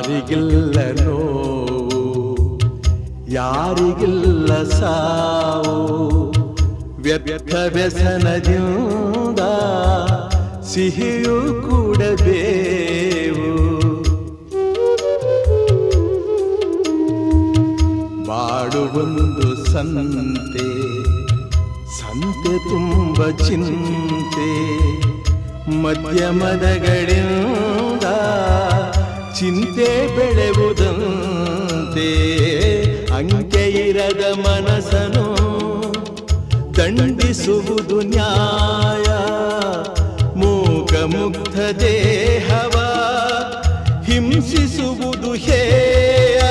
ಯಾರಿಗಿಲ್ಲ ನೋವು, ಯಾರಿಗಿಲ್ಲ ಸಾವು, ವ್ಯರ್ಥ ವ್ಯಸನದಿಂದ ಸಿಹಿಯೂ ಕೂಡಬೇವು. ಬಾಡುವೊಂದು ಸಂತೆ, ಸಂತೆ ತುಂಬ ಚಿಂತೆ, ಮಧ್ಯಮದಗಳಿಂದ ಚಿಂತೆ ಬೆಳೆಯುವುದಂತೆ. ಅಂಕೆ ಇರದ ಮನಸ್ಸನು ದಂಡಿಸುವುದು ನ್ಯಾಯ, ಮೂಕ ಮುಗ್ಧ ದೇಹವ ಹಿಂಸಿಸುವುದು ಹೇಯ.